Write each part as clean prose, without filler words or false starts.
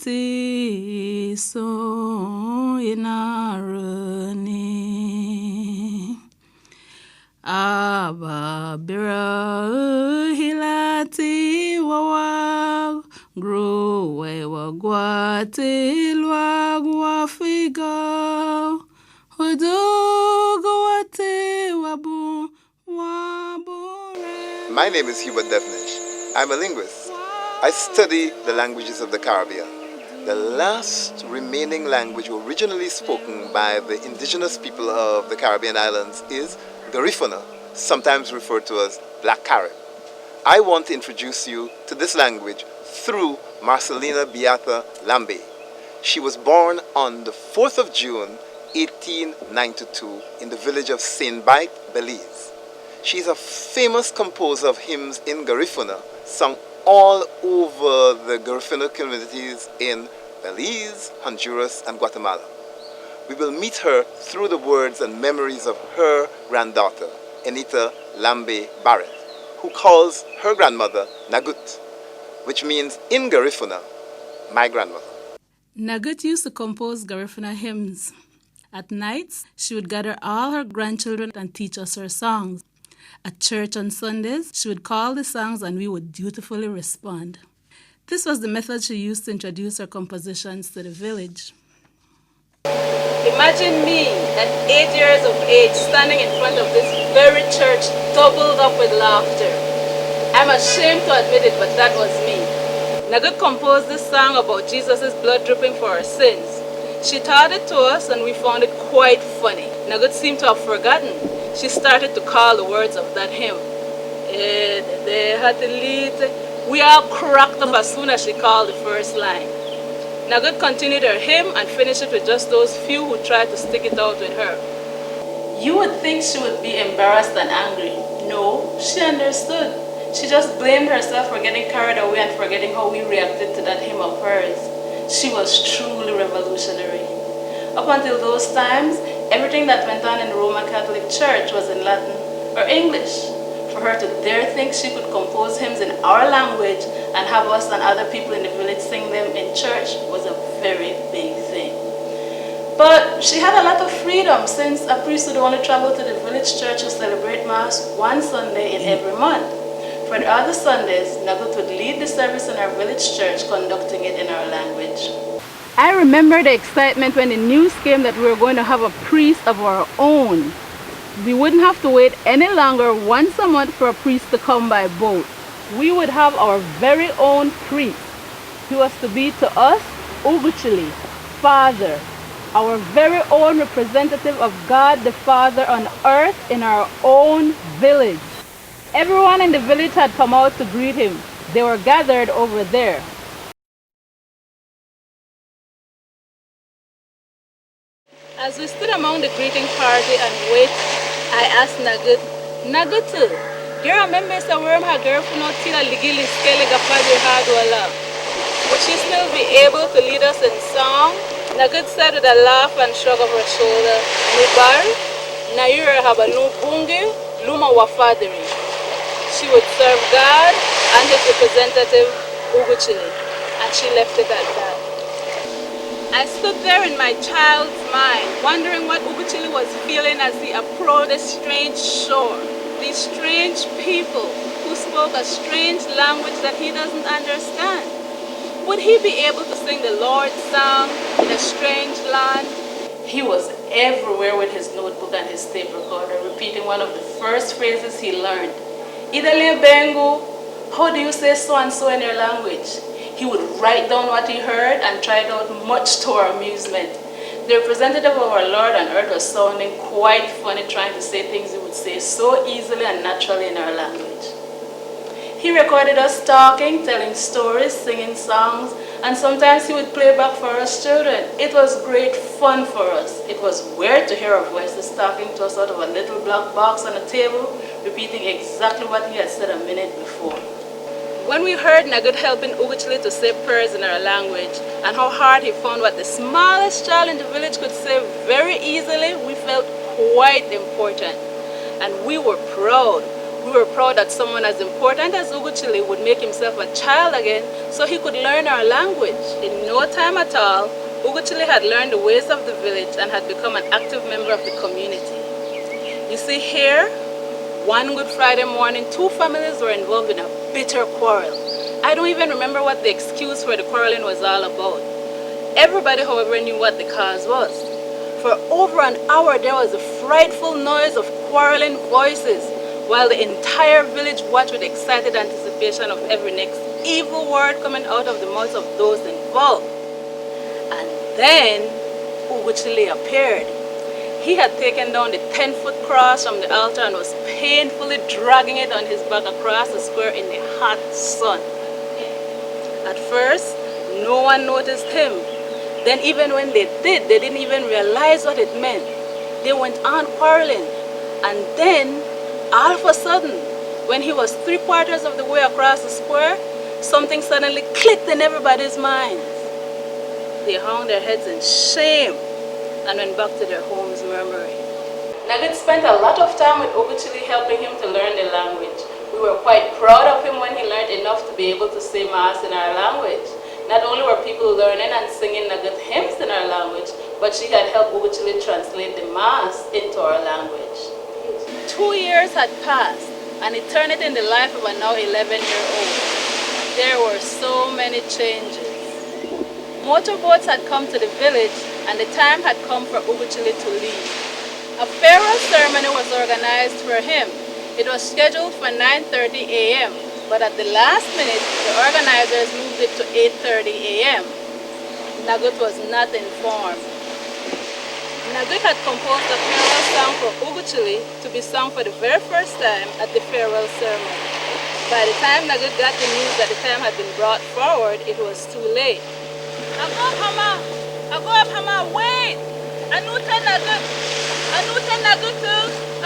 hilati so inarani. Ababira hilati wawa growe wagwati lwagwa figo hudugo wati wabu wabure. My name is Hubert Devnish. I'm a linguist. I study the languages of the Caribbean. The last remaining language originally spoken by the indigenous people of the Caribbean islands is Garifuna, sometimes referred to as Black Carib. I want to introduce you to this language through Marcelina Beata Lambey. She was born on the 4th of June, 1892 in the village of Saint Bite, Belize. She's a famous composer of hymns in Garifuna, sung all over the Garifuna communities in Belize, Honduras, and Guatemala. We will meet her through the words and memories of her granddaughter, Anita Lambey Barrett, who calls her grandmother Nagut, which means in Garifuna, my grandmother. Nagut used to compose Garifuna hymns. At nights, she would gather all her grandchildren and teach us her songs. At church on Sundays, she would call the songs and we would dutifully respond. This was the method she used to introduce her compositions to the village. Imagine me at 8 years of age standing in front of this very church doubled up with laughter. I'm ashamed to admit it, but that was me. Nagut composed this song about Jesus' blood dripping for our sins. She taught it to us and we found it quite funny. Nagut seemed to have forgotten. She started to call the words of that hymn. We all cracked up as soon as she called the first line. Nagut continued her hymn and finished it with just those few who tried to stick it out with her. You would think she would be embarrassed and angry. No, she understood. She just blamed herself for getting carried away and forgetting how we reacted to that hymn of hers. She was truly revolutionary. Up until those times, everything that went on in the Roman Catholic Church was in Latin or English. For her to dare think she could compose hymns in our language and have us and other people in the village sing them in church was a very big thing. But she had a lot of freedom since a priest would only travel to the village church to celebrate Mass one Sunday in every month. For the other Sundays, Nagut would lead the service in our village church, conducting it in our language. I remember the excitement when the news came that we were going to have a priest of our own. We wouldn't have to wait any longer once a month for a priest to come by boat. We would have our very own priest. He was to be to us Uguchili, Father, our very own representative of God the Father on earth in our own village. Everyone in the village had come out to greet him. They were gathered over there. As we stood among the greeting party and wait, I asked Nagut, Nagutu, girl, remember the worm ha Garifuna tila ligili skele gafadi hadwala. Would she still be able to lead us in song? Nagut said with a laugh and shrug of her shoulder, Nubar, Nayura habalu bungi, luma wafadiri. She would serve God and his representative, Uguchili, and she left it at that. I stood there in my child's mind, wondering what Uguchili was feeling as he approached this strange shore, these strange people who spoke a strange language that he doesn't understand. Would he be able to sing the Lord's song in a strange land? He was everywhere with his notebook and his tape recorder, repeating one of the first phrases he learned. Idale Bengu, how do you say so and so in your language? He would write down what he heard and try it out, much to our amusement. The representative of our Lord on earth was sounding quite funny, trying to say things he would say so easily and naturally in our language. He recorded us talking, telling stories, singing songs, and sometimes he would play back for us children. It was great fun for us. It was weird to hear our voices talking to us out of a little black box on a table, repeating exactly what he had said a minute before. When we heard Nagut helping Uguchili to say prayers in our language and how hard he found what the smallest child in the village could say very easily, we felt quite important. And we were proud. We were proud that someone as important as Uguchili would make himself a child again so he could learn our language. In no time at all, Uguchili had learned the ways of the village and had become an active member of the community. You see here, one Good Friday morning, two families were involved in a bitter quarrel. I don't even remember what the excuse for the quarreling was all about. Everybody, however, knew what the cause was. For over an hour, there was a frightful noise of quarreling voices, while the entire village watched with excited anticipation of every next evil word coming out of the mouths of those involved. And then Uguchili appeared. He had taken down the 10-foot cross from the altar and was painfully dragging it on his back across the square in the hot sun. At first, no one noticed him. Then even when they did, they didn't even realize what it meant. They went on quarreling. And then, all of a sudden, when he was 3/4 of the way across the square, something suddenly clicked in everybody's minds. They hung their heads in shame and went back to their homes murmuring. Nugget spent a lot of time with Uguchili helping him to learn the language. We were quite proud of him when he learned enough to be able to say Mass in our language. Not only were people learning and singing Nugget hymns in our language, but she had helped Uguchili translate the Mass into our language. 2 years had passed, an eternity in the life of a now 11-year-old. There were so many changes. Motorboats had come to the village, and the time had come for Uguchili to leave. A farewell ceremony was organized for him. It was scheduled for 9:30 a.m., but at the last minute, the organizers moved it to 8:30 a.m. Nugget was not informed. Nugget had composed a farewell song for Uguchili to be sung for the very first time at the farewell ceremony. By the time Nugget got the news that the time had been brought forward, it was too late. Ago up Hama, wait! Anute Nugget,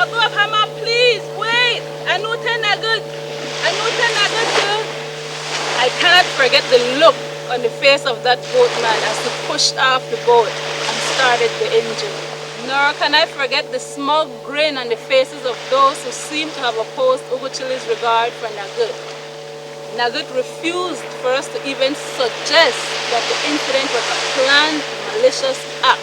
Ago up Hama, please, wait! Anute Nugget. I cannot forget the look on the face of that boatman as he pushed off the boat and started the engine. Nor can I forget the smug grin on the faces of those who seemed to have opposed Uguchili's regard for Nugget. Nugget refused for us to even suggest that the incident was a planned, malicious act.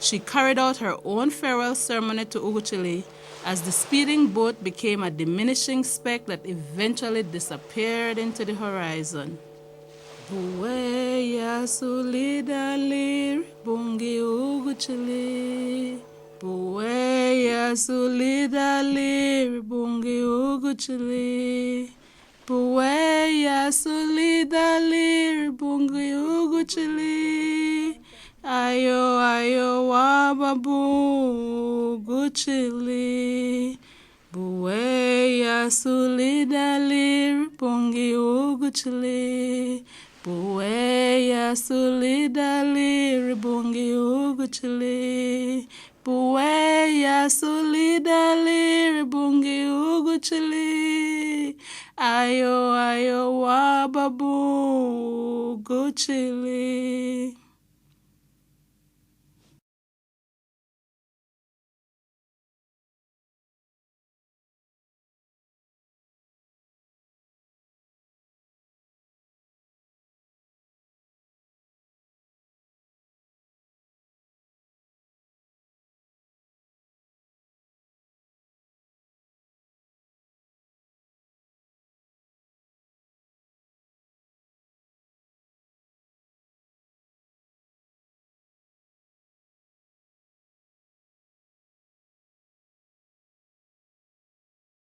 She carried out her own farewell ceremony to Uguchili as the speeding boat became a diminishing speck that eventually disappeared into the horizon. Buweya solidalir bungi Uguchili. Buweya solidalir bungi Uguchili. Buweya solidalir bungi Uguchili. Ayo wababu Uguchili. Buweya solidalir bungi Uguchili. Buweya solidalir bungi Uguchili. Buweya solidalir bungi Uguchili. Ayo wababu Uguchili.